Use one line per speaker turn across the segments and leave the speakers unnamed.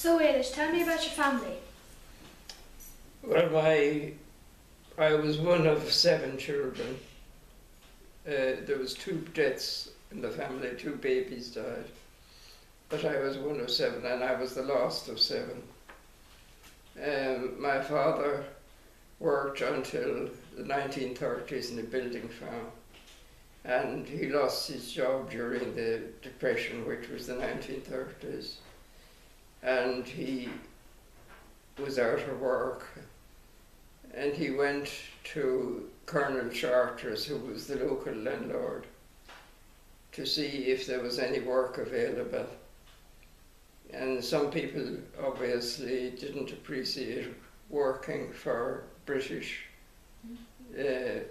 So Eilish, tell me about your family.
Well, I was one of 7 children. There was 2 deaths in the family, 2 babies died. But I was one of 7 and I was the last of 7. My father worked until the 1930s in a building firm, and he lost his job during the Depression, which was the 1930s, and he was out of work, and he went to Colonel Charters, who was the local landlord, to see if there was any work available. And some people obviously didn't appreciate working for British, the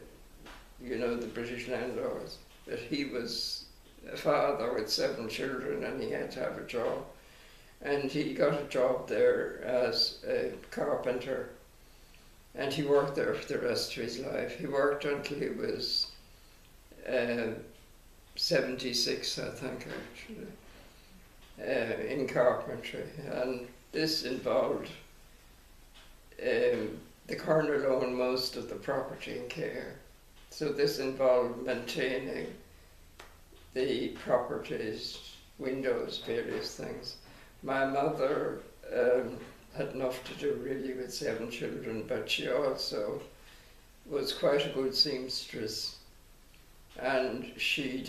British landlords. But he was a father with 7 children and he had to have a job. And he got a job there as a carpenter. And he worked there for the rest of his life. He worked until he was 76, I think, actually, in carpentry. And this involved, the Colonel owned most of the property in Cahir. So this involved maintaining the properties, windows, various things. My mother had enough to do really with 7 children, but she also was quite a good seamstress, and she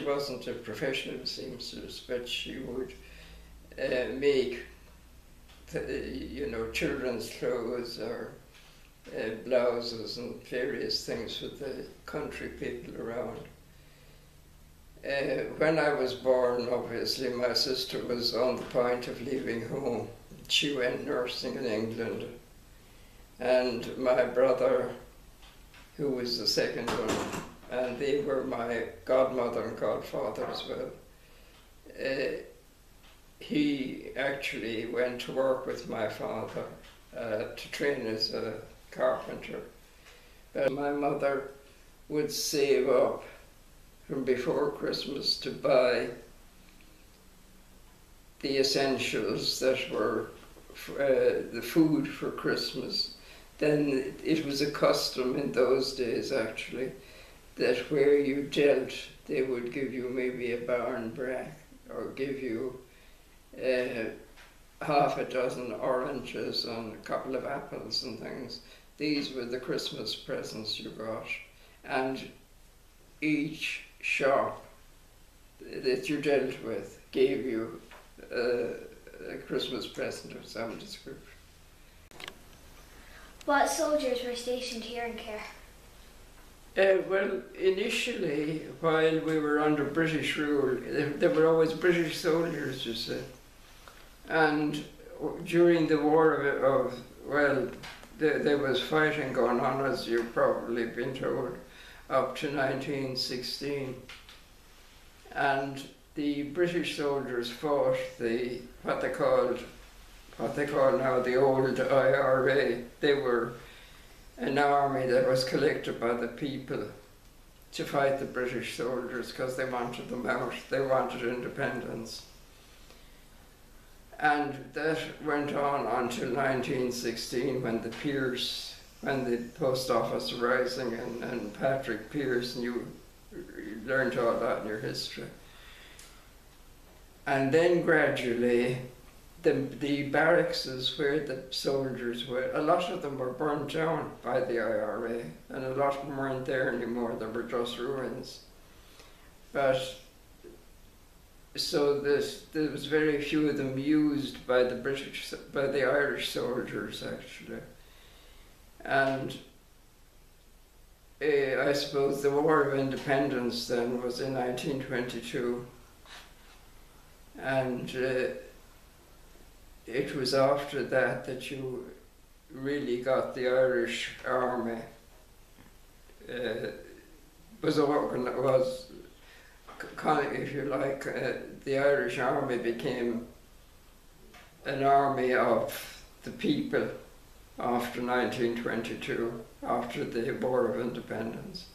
wasn't a professional seamstress, but she would make children's clothes or blouses and various things for the country people around. When I was born, obviously, my sister was on the point of leaving home. She went nursing in England. And my brother, who was the second one, and they were my godmother and godfather as well, he actually went to work with my father to train as a carpenter. But my mother would save up from before Christmas to buy the essentials that were the food for Christmas. Then it was a custom in those days, actually, that where you dealt, they would give you maybe a barn brack or give you half a dozen oranges and a couple of apples and things. These were the Christmas presents you got. And each shop that you dealt with gave you a Christmas present of some description.
What soldiers were stationed here in Cahir?
Well, initially, while we were under British rule, there were always British soldiers, you see. And during the war there was fighting going on, as you've probably been told, up to 1916. And the British soldiers fought what they call now the old IRA. They were an army that was collected by the people to fight the British soldiers because they wanted them out. They wanted independence. And that went on until 1916 when the post office rising and Patrick Pearse, and you learned all that in your history. And then gradually, the barracks where the soldiers were, a lot of them were burnt down by the IRA, and a lot of them weren't there anymore, they were just ruins. But so there was very few of them used by the Irish soldiers, actually. And I suppose the War of Independence then was in 1922, and it was after that you really got the Irish army if you like, the Irish army became an army of the people after 1922, after the War of Independence.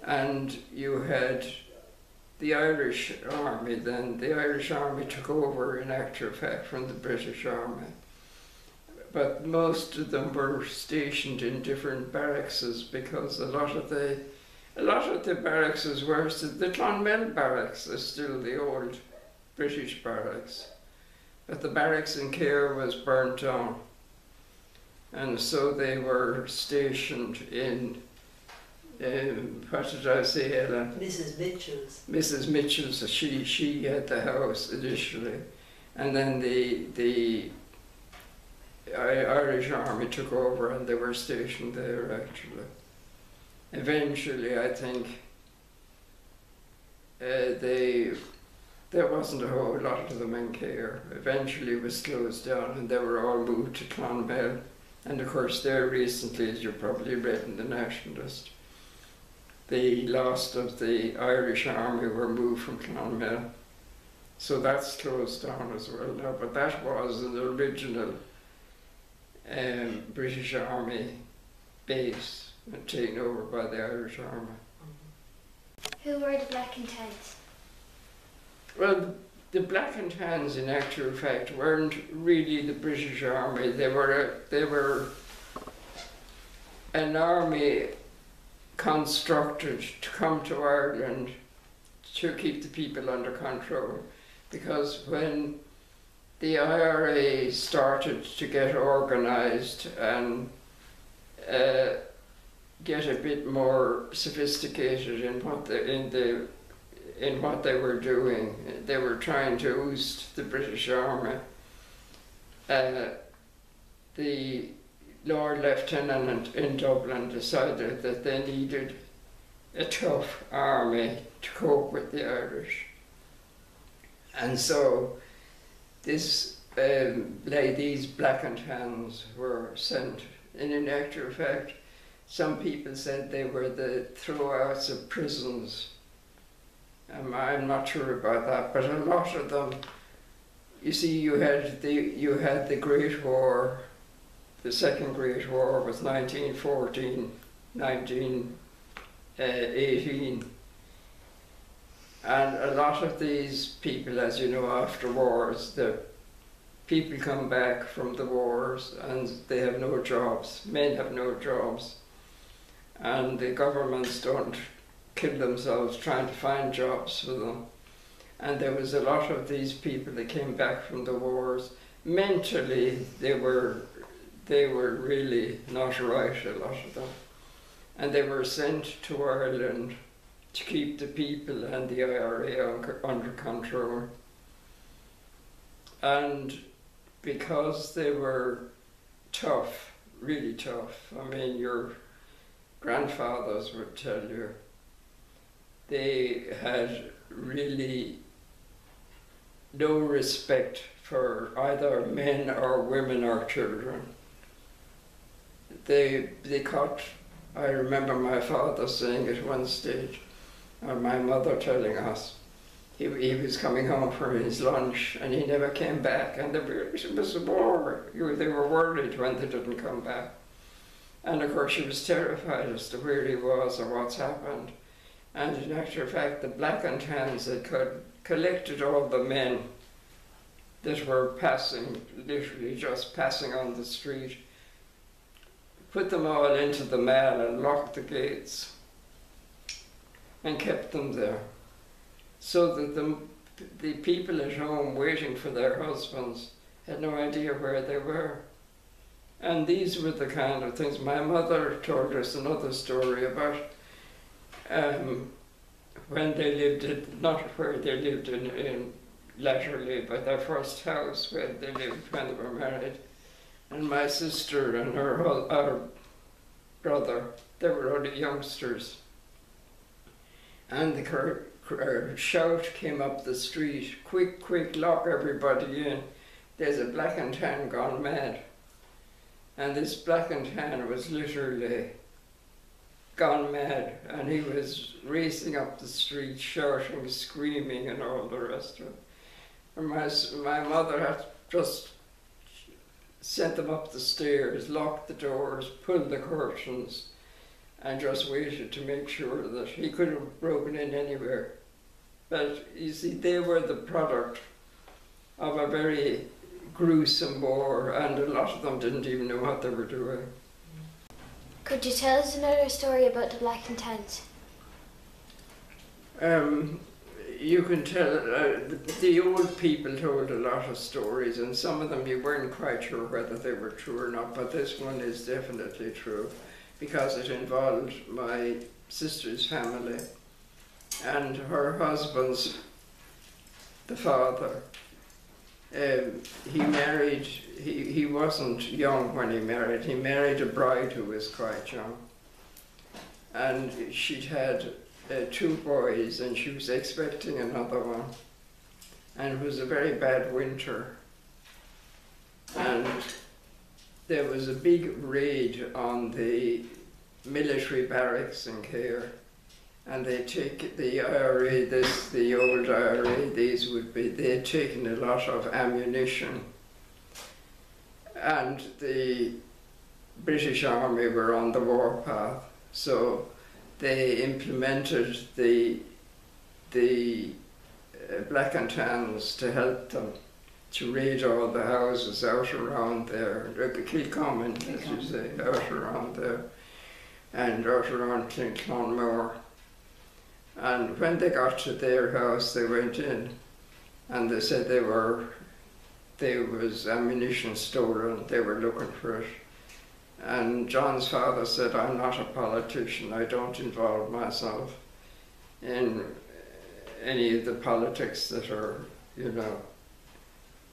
And you had the Irish Army then. The Irish Army took over, in actual fact, from the British Army. But most of them were stationed in different barracks because a lot of the barracks were, the Clonmel barracks is still the old British barracks. But the barracks in Cahir was burnt down. And so they were stationed in, what did I say, Ellen?
Mrs. Mitchell's.
Mrs. Mitchell's, she had the house initially. And then the Irish Army took over and they were stationed there actually. Eventually, I think, there wasn't a whole lot of them in Cahir. Eventually it was closed down and they were all moved to Clonmel. And of course there recently, as you probably read in the Nationalist, the last of the Irish Army were moved from Clonmel. So that's closed down as well now, but that was an original British Army base and taken over by the Irish Army.
Who were the Black and Tans?
Well, the Black and Tans, in actual fact, weren't really the British Army. They were an army constructed to come to Ireland to keep the people under control. Because when the IRA started to get organised and get a bit more sophisticated in what they were doing, they were trying to oust the British Army. The Lord Lieutenant in Dublin decided that they needed a tough army to cope with the Irish. And so these Black and Tans were sent, and in actual fact, some people said they were the throwouts of prisons. I'm not sure about that, but a lot of them, you see, you had the Great War. The Second Great War was 1914, 1918. And a lot of these people, as you know, after wars, the people come back from the wars and they have no jobs. Men have no jobs. And the governments don't kill themselves trying to find jobs for them. And there was a lot of these people that came back from the wars. Mentally, they were really not right, a lot of them. And they were sent to Ireland to keep the people and the IRA under control. And because they were tough, really tough, I mean, your grandfathers would tell you, they had really no respect for either men or women or children. They caught, I remember my father saying at one stage, or my mother telling us, he was coming home for his lunch and he never came back, and it was a war. They were worried when they didn't come back. And of course she was terrified as to where he was or what's happened. And in actual fact, the Black and Tans had collected all the men that were passing, literally just passing on the street, put them all into the mill and locked the gates and kept them there, so that the people at home waiting for their husbands had no idea where they were. And these were the kind of things. My mother told us another story about when they lived not where they lived in latterly, but their first house where they lived when they were married. And my sister and our brother, they were only youngsters. And the shout came up the street, quick, quick, lock everybody in. There's a Black and Tan gone mad. And this Black and Tan was literally gone mad, and he was racing up the street, shouting, screaming, and all the rest of it. And my mother had just sent them up the stairs, locked the doors, pulled the curtains, and just waited to make sure that he could have broken in anywhere. But you see, they were the product of a very gruesome war, and a lot of them didn't even know what they were doing.
Could you tell us another story about the Black and Tans?
You can tell, the old people told a lot of stories, and some of them you weren't quite sure whether they were true or not, but this one is definitely true because it involved my sister's family and her husband's, the father. He married, he wasn't young when he married a bride who was quite young, and she'd had 2 boys and she was expecting another one, and it was a very bad winter, and there was a big raid on the military barracks in Cahir, and they'd take the IRA, the old IRA, they'd taken a lot of ammunition, and the British Army were on the warpath, so they implemented the Black and Tans to help them to raid all the houses out around there, the Kilcommon, as you say, out around there, and out around Clonmore. And when they got to their house, they went in, and they said there was ammunition stolen, they were looking for it. And John's father said, I'm not a politician, I don't involve myself in any of the politics that are, you know.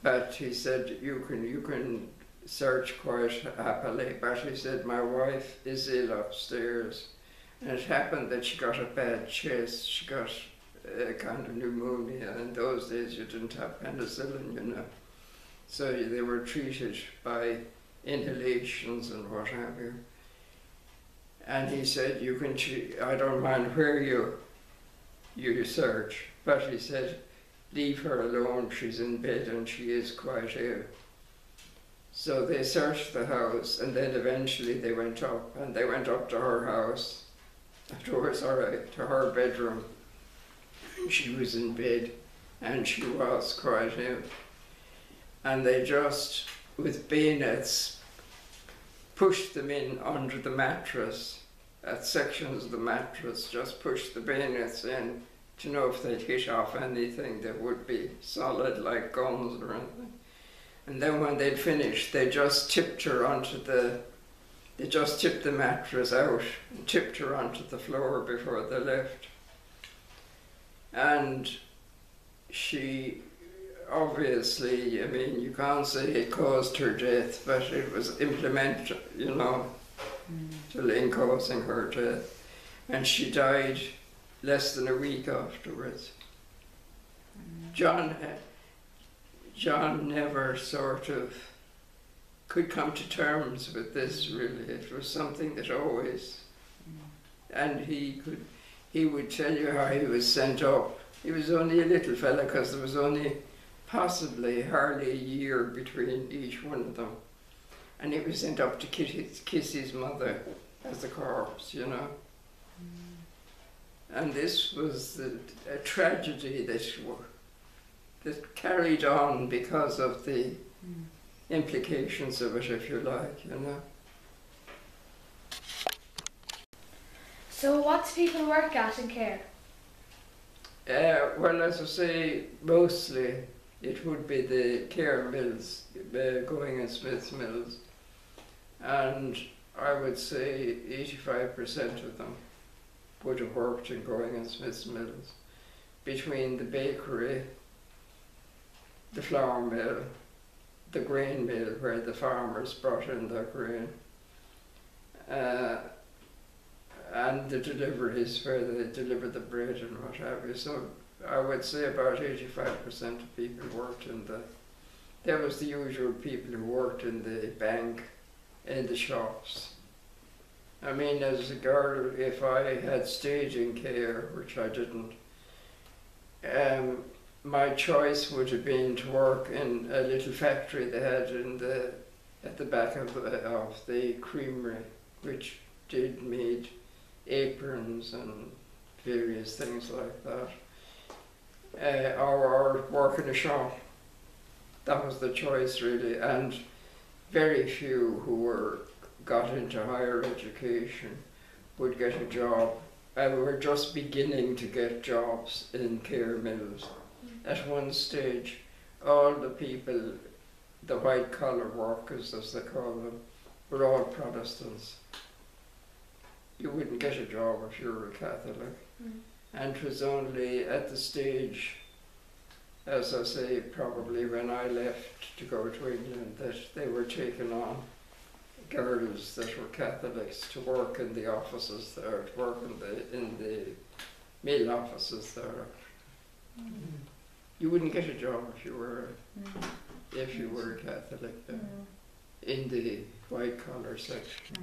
But he said, you can search quite happily, but he said, my wife is ill upstairs. And it happened that she got a bad chest, she got a kind of pneumonia, and in those days you didn't have penicillin, you know. So they were treated by inhalations and what have you. And he said, I don't mind where you search, but he said, leave her alone, she's in bed and she is quite ill. So they searched the house, and then eventually they went up to her house, to her bedroom. She was in bed and she was quite ill. And they just, with bayonets, pushed them in under the mattress, at sections of the mattress, just pushed the bayonets in to know if they'd hit off anything that would be solid, like guns or anything. And then when they'd finished, they just tipped her they just tipped the mattress out and tipped her onto the floor before they left. And she, obviously, I mean, you can't say it caused her death, but it was implemented, you know, in causing her death. And she died less than a week afterwards. John never sort of could come to terms with this, really. It was something that always, and he would tell you how he was sent up. He was only a little fella because there was only hardly a year between each one of them. And he was sent up to kiss his mother as a corpse, you know. And this was a tragedy that carried on because of the implications of it, if you like, you know.
So what do people work at in Cahir?
Well, as I say, mostly it would be the Cahir mills, Going and Smith's mills, and I would say 85% of them would have worked in Going and Smith's mills, between the bakery, the flour mill, the grain mill where the farmers brought in their grain, and the deliveries where they delivered the bread and what have you. So I would say about 85% of people worked there was the usual people who worked in the bank, in the shops. I mean, as a girl, if I had stayed in Cahir, which I didn't, my choice would have been to work in a little factory they had at the back of the creamery, which made aprons and various things like that. or work in a shop. That was the choice really, and very few who got into higher education would get a job. We were just beginning to get jobs in Cahir mills. At one stage, all the people, the white collar workers as they call them, were all Protestants. You wouldn't get a job if you were a Catholic. And it was only at the stage, as I say, probably when I left to go to England, that they were taking on girls that were Catholics to work in the offices there, to work in the mill offices there. You wouldn't get a job if you were a Catholic there, in the white collar section.